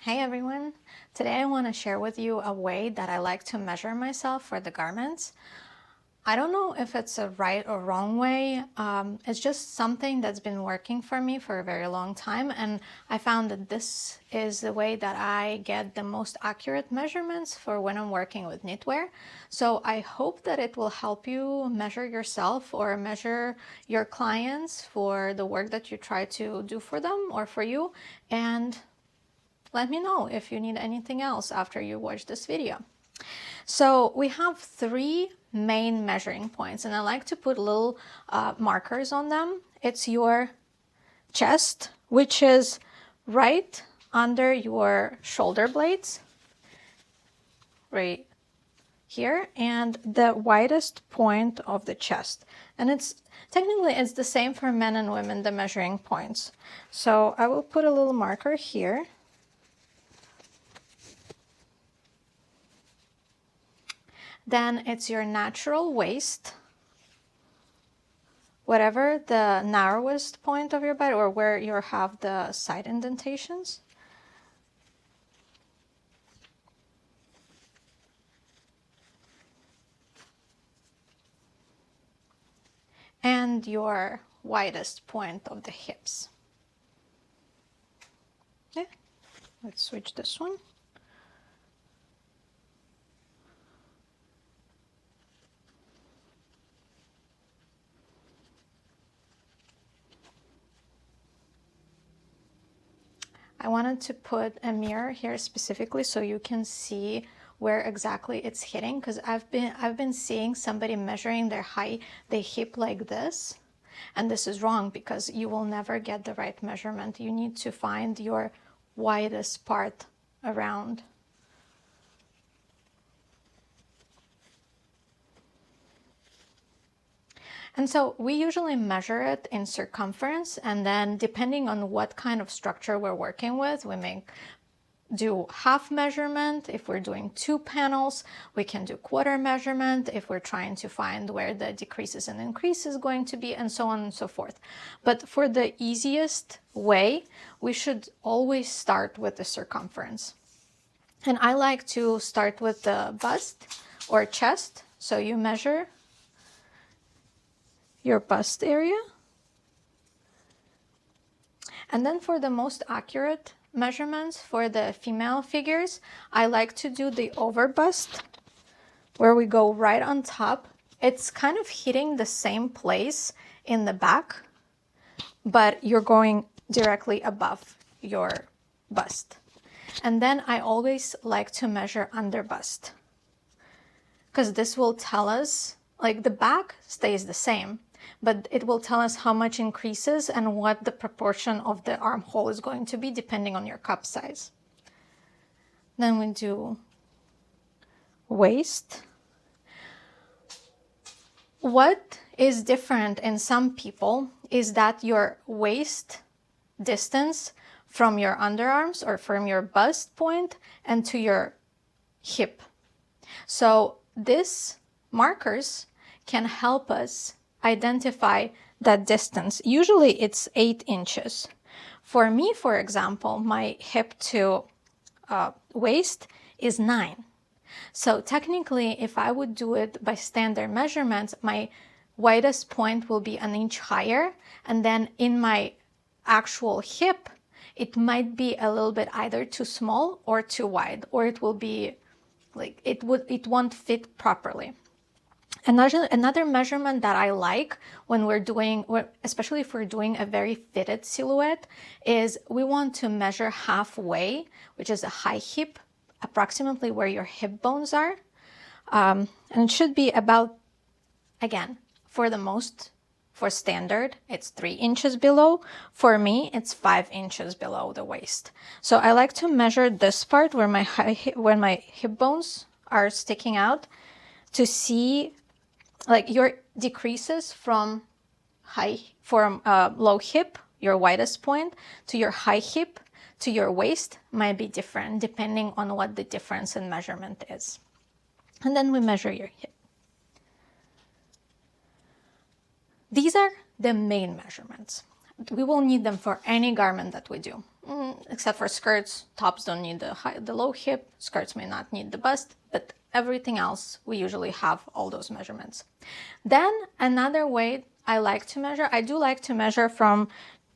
Hey everyone! Today I want to share with you a way that I like to measure myself for the garments. I don't know if it's a right or wrong way. It's just something that's been working for me for a very long time, and I found that this is the way that I get the most accurate measurements for when I'm working with knitwear. So I hope that it will help you measure yourself or measure your clients for the work that you try to do for them or for you. And let me know if you need anything else after you watch this video. So we have three main measuring points, and I like to put little markers on them. It's your chest, which is right under your shoulder blades, right here, and the widest point of the chest. And it's technically the same for men and women, the measuring points. So I will put a little marker here. Then it's your natural waist, whatever the narrowest point of your body or where you have the side indentations. And your widest point of the hips. Okay, let's switch this one. I wanted to put a mirror here specifically so you can see where exactly it's hitting, because I've been seeing somebody measuring their hip like this, and this is wrong because you will never get the right measurement. You need to find your widest part around. And so we usually measure it in circumference, and then depending on what kind of structure we're working with, we may do half measurement. If we're doing 2 panels, we can do quarter measurement if we're trying to find where the decreases and increases going to be, and so on and so forth. But for the easiest way, we should always start with the circumference. And I like to start with the bust or chest. So you measure your bust area. And then for the most accurate measurements for the female figures, I like to do the over bust, where we go right on top. It's kind of hitting the same place in the back, but you're going directly above your bust. And then I always like to measure under bust, because this will tell us, like, the back stays the same, but it will tell us how much increases and what the proportion of the armhole is going to be depending on your cup size. Then we do waist. What is different in some people is that your waist distance from your underarms or from your bust point and to your hip. So these markers can help us identify that distance. Usually it's 8 inches. For me, for example, my hip to waist is 9. So technically, if I would do it by standard measurements, my widest point will be 1 inch higher, and then in my actual hip, it might be a little bit either too small or too wide, or it will be like it won't fit properly. Another measurement that I like when we're doing, especially if we're doing a very fitted silhouette, is we want to measure halfway, which is a high hip, approximately where your hip bones are. And it should be about, again, for standard, it's 3 inches below. For me, it's 5 inches below the waist. So I like to measure this part where my hip bones are sticking out to see, like, your decreases from low hip, your widest point, to your high hip, to your waist might be different depending on what the difference in measurement is. And then we measure your hip. These are the main measurements. we will need them for any garment that we do, except for skirts. Tops don't need the low hip, skirts may not need the bust, but everything else we usually have all those measurements. Then another way I like to measure, I do like to measure from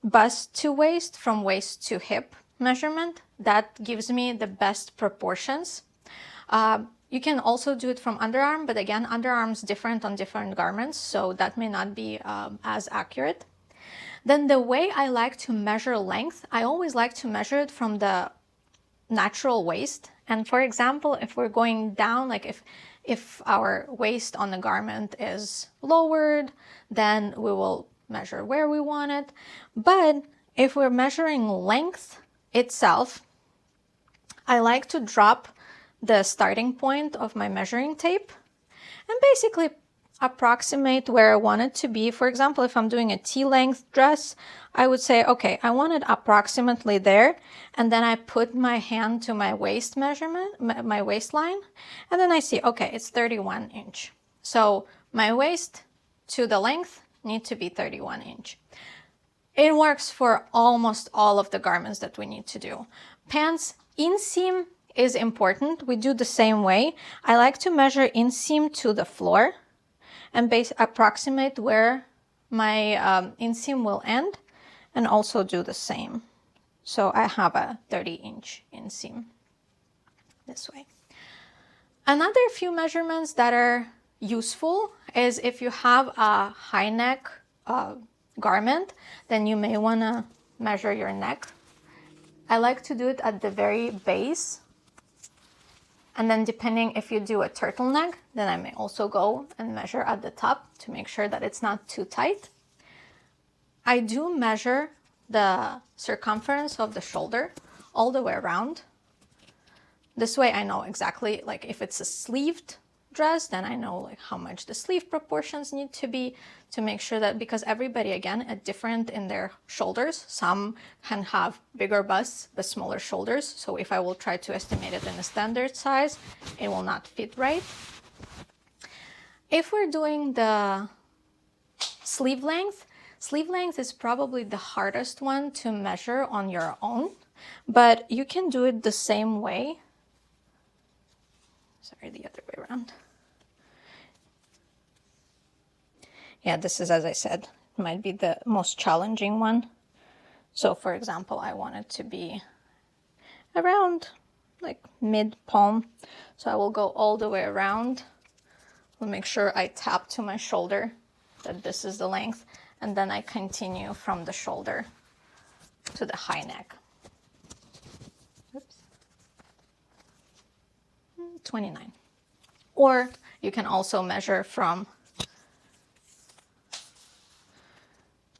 bust to waist, from waist to hip measurement. That gives me the best proportions. You can also do it from underarm, but again, underarm's different on different garments, so that may not be as accurate. Then the way I like to measure length, I always like to measure it from the natural waist. And for example, if we're going down, like if our waist on the garment is lowered, then we will measure where we want it. But if we're measuring length itself, I like to drop the starting point of my measuring tape and basically approximate where I want it to be. For example, if I'm doing a T-length dress, I would say, okay, I want it approximately there. And then I put my hand to my waist measurement, my waistline, and then I see, okay, it's 31 inch. So my waist to the length need to be 31 inch. It works for almost all of the garments that we need to do. Pants, inseam is important. We do the same way. I like to measure inseam to the floor and approximate where my inseam will end, and also do the same. So I have a 30-inch inseam this way. Another few measurements that are useful is if you have a high neck garment, then you may want to measure your neck. I like to do it at the very base. And then depending if you do a turtleneck, then I may also go and measure at the top to make sure that it's not too tight. I do measure the circumference of the shoulder all the way around. This way I know exactly, like if it's a sleeved dress, then I know like how much the sleeve proportions need to be, to make sure that, because everybody again are different in their shoulders. Some can have bigger busts but smaller shoulders, so if I will try to estimate it in a standard size, it will not fit right. If we're doing the sleeve length is probably the hardest one to measure on your own, but you can do it the same way. Sorry, the other way around. Yeah, this is, as I said, might be the most challenging one. So for example, I want it to be around like mid palm. So I will go all the way around. I'll make sure I tap to my shoulder that this is the length, and then I continue from the shoulder to the high neck. Oops. 29. Or you can also measure from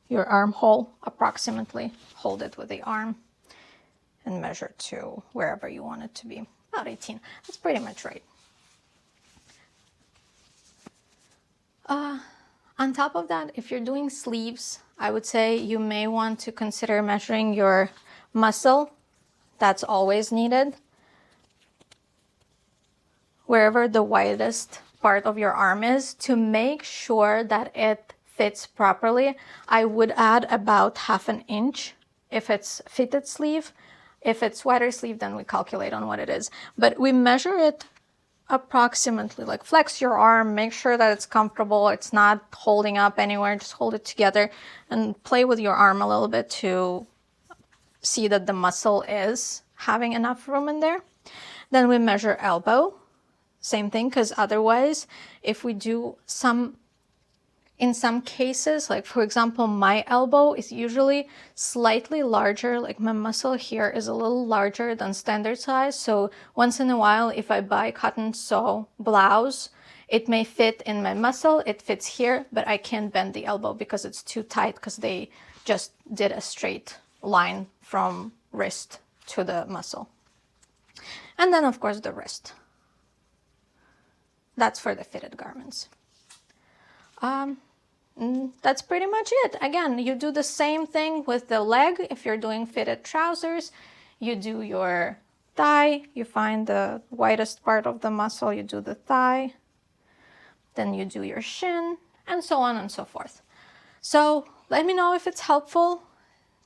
your armhole approximately, hold it with the arm and measure to wherever you want it to be, about 18. That's pretty much right. On top of that, if you're doing sleeves, I would say you may want to consider measuring your muscle. That's always needed. Wherever the widest part of your arm is, to make sure that it fits properly, I would add about 1/2 inch if it's fitted sleeve. If it's wider sleeve, then we calculate on what it is. But we measure it approximately, like flex your arm, make sure that it's comfortable, it's not holding up anywhere, just hold it together and play with your arm a little bit to see that the muscle is having enough room in there. Then we measure elbow, same thing, because otherwise, if we do in some cases, like for example, my elbow is usually slightly larger, like my muscle here is a little larger than standard size. So once in a while, if I buy cotton sew blouse, it may fit in my muscle, it fits here, but I can't bend the elbow because it's too tight, because they just did a straight line from wrist to the muscle. And then of course the wrist. That's for the fitted garments. That's pretty much it. Again, you do the same thing with the leg. If you're doing fitted trousers, you do your thigh, you find the widest part of the muscle, you do the thigh, then you do your shin, and so on and so forth. So let me know if it's helpful.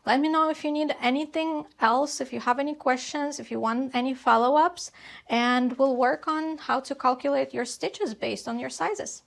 Let me know if you need anything else, if you have any questions, if you want any follow-ups, and we'll work on how to calculate your stitches based on your sizes.